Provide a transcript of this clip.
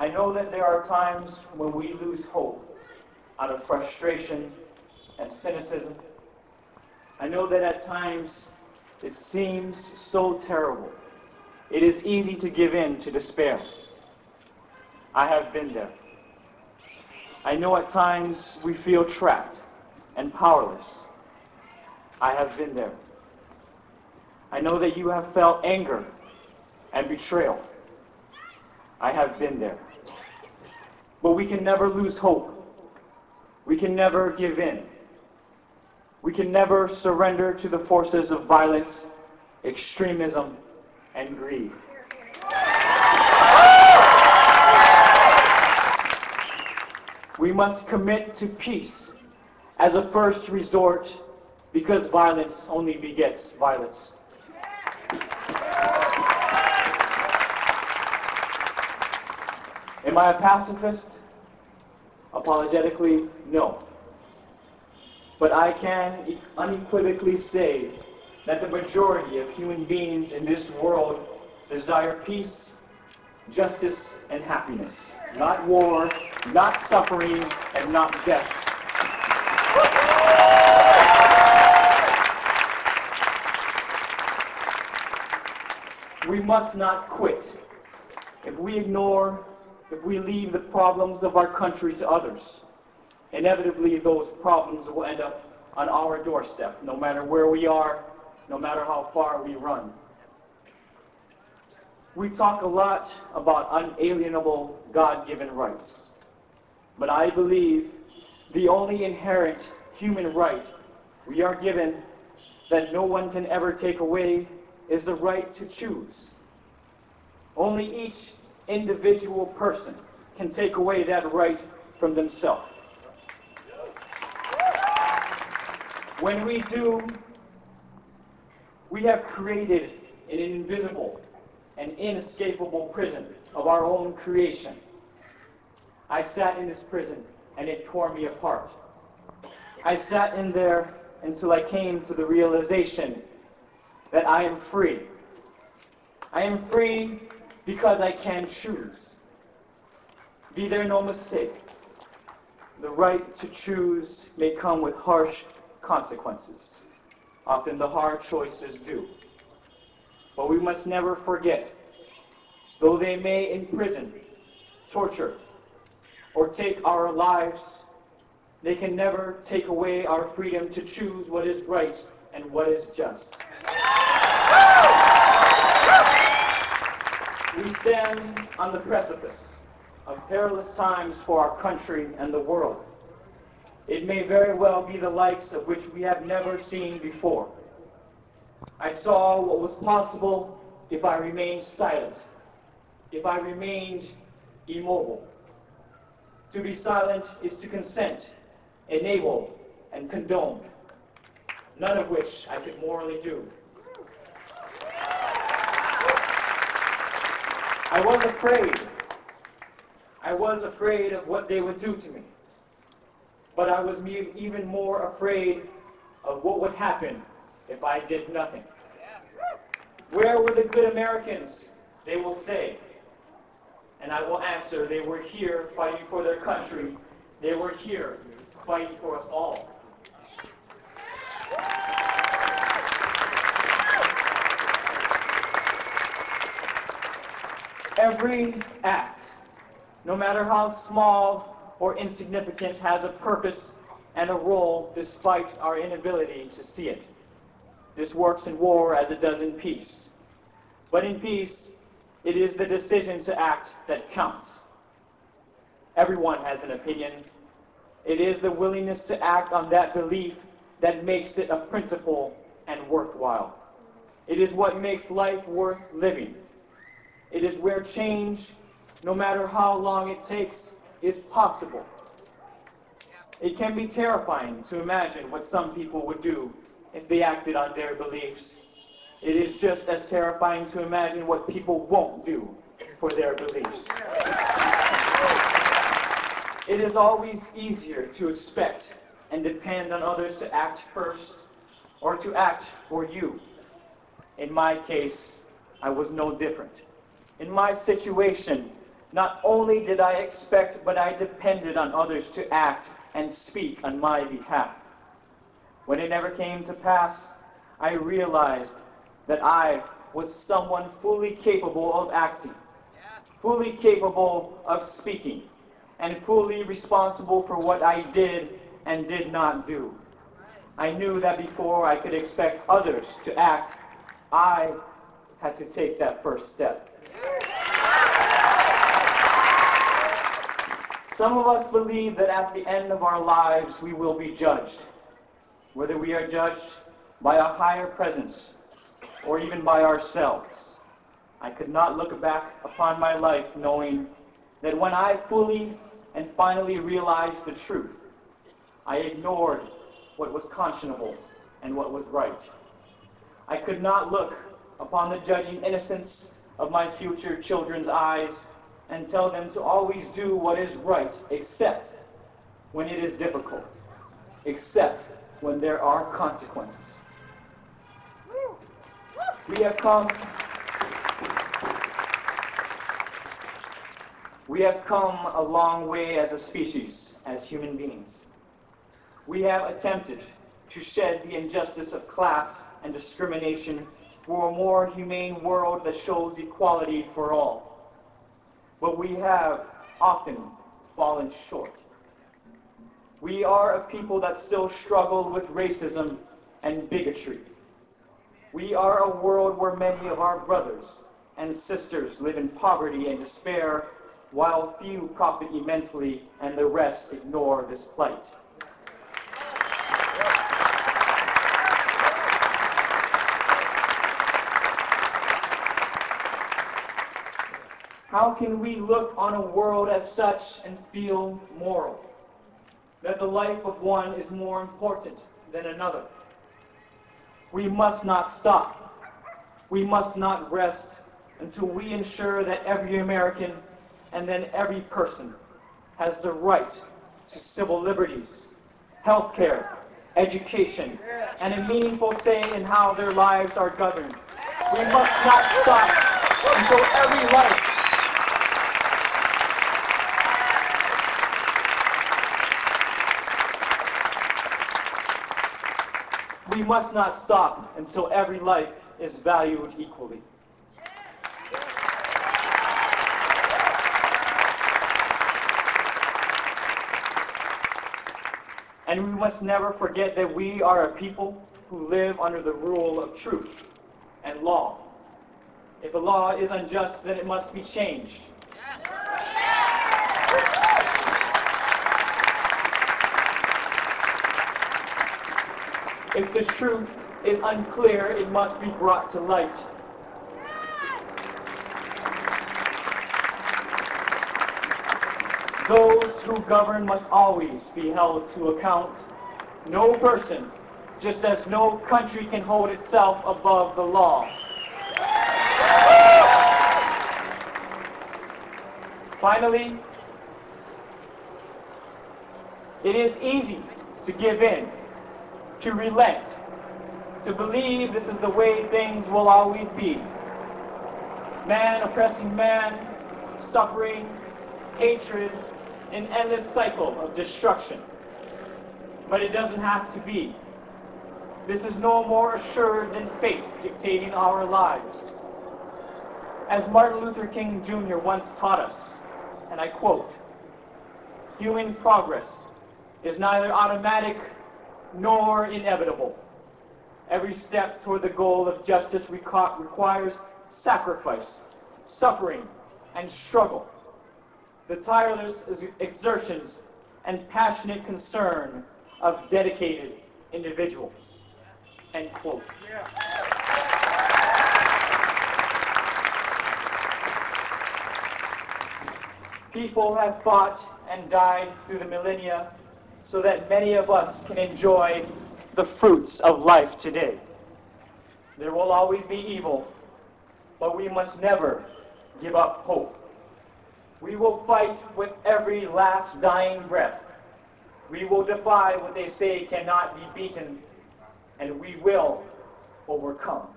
I know that there are times when we lose hope out of frustration and cynicism. I know that at times it seems so terrible. It is easy to give in to despair. I have been there. I know at times we feel trapped and powerless. I have been there. I know that you have felt anger and betrayal. I have been there. But we can never lose hope. We can never give in. We can never surrender to the forces of violence, extremism, and greed. We must commit to peace as a first resort, because violence only begets violence. Am I a pacifist? Apologetically, no. But I can unequivocally say that the majority of human beings in this world desire peace, justice, and happiness. Not war, not suffering, and not death. We must not quit. If we leave the problems of our country to others, inevitably those problems will end up on our doorstep, no matter where we are, no matter how far we run. We talk a lot about unalienable God-given rights, but I believe the only inherent human right we are given that no one can ever take away is the right to choose. Only each individual person can take away that right from themselves. When we do, we have created an invisible and inescapable prison of our own creation. I sat in this prison and it tore me apart. I sat in there until I came to the realization that I am free. I am free because I can choose. Be there no mistake. The right to choose may come with harsh consequences. Often the hard choices do. But we must never forget, though they may imprison, torture, or take our lives, they can never take away our freedom to choose what is right and what is just. We stand on the precipice of perilous times for our country and the world. It may very well be the likes of which we have never seen before. I saw what was possible if I remained silent, if I remained immobile. To be silent is to consent, enable, and condone, none of which I could morally do. I was afraid. I was afraid of what they would do to me. But I was even more afraid of what would happen if I did nothing. Where were the good Americans? They will say. And I will answer, they were here fighting for their country. They were here fighting for us all. Every act, no matter how small or insignificant, has a purpose and a role despite our inability to see it. This works in war as it does in peace. But in peace, it is the decision to act that counts. Everyone has an opinion. It is the willingness to act on that belief that makes it a principle and worthwhile. It is what makes life worth living. It is where change, no matter how long it takes, is possible. It can be terrifying to imagine what some people would do if they acted on their beliefs. It is just as terrifying to imagine what people won't do for their beliefs. It is always easier to expect and depend on others to act first or to act for you. In my case, I was no different. In my situation, Not only did I expect, but I depended on others to act and speak on my behalf. When it never came to pass, I realized that I was someone fully capable of acting, fully capable of speaking, and fully responsible for what I did and did not do. I knew that before I could expect others to act, I had to take that first step. Some of us believe that at the end of our lives we will be judged, whether we are judged by a higher presence or even by ourselves. I could not look back upon my life knowing that when I fully and finally realized the truth, I ignored what was conscionable and what was right. I could not look upon the judging innocence of my future children's eyes and tell them to always do what is right, except when it is difficult, except when there are consequences. We have come a long way as a species, as human beings. We have attempted to shed the injustice of class and discrimination for a more humane world that shows equality for all. But we have often fallen short. We are a people that still struggle with racism and bigotry. We are a world where many of our brothers and sisters live in poverty and despair, while few profit immensely and the rest ignore this plight. How can we look on a world as such and feel moral? That the life of one is more important than another. We must not stop. We must not rest until we ensure that every American and then every person has the right to civil liberties, health care, education, and a meaningful say in how their lives are governed. We must not stop until every life We must not stop until every life is valued equally. And we must never forget that we are a people who live under the rule of truth and law. If a law is unjust, then it must be changed. If the truth is unclear, it must be brought to light. Those who govern must always be held to account. No person, just as no country can hold itself above the law. Finally, it is easy to give in, to relent, to believe this is the way things will always be. Man oppressing man, suffering, hatred, an endless cycle of destruction. But it doesn't have to be. This is no more assured than fate dictating our lives. As Martin Luther King Jr. once taught us, and I quote, "Human progress is neither automatic nor inevitable. Every step toward the goal of justice requires sacrifice, suffering, and struggle. The tireless exertions and passionate concern of dedicated individuals." End quote. Yeah. People have fought and died through the millennia so that many of us can enjoy the fruits of life today. There will always be evil, but we must never give up hope. We will fight with every last dying breath. We will defy what they say cannot be beaten, and we will overcome.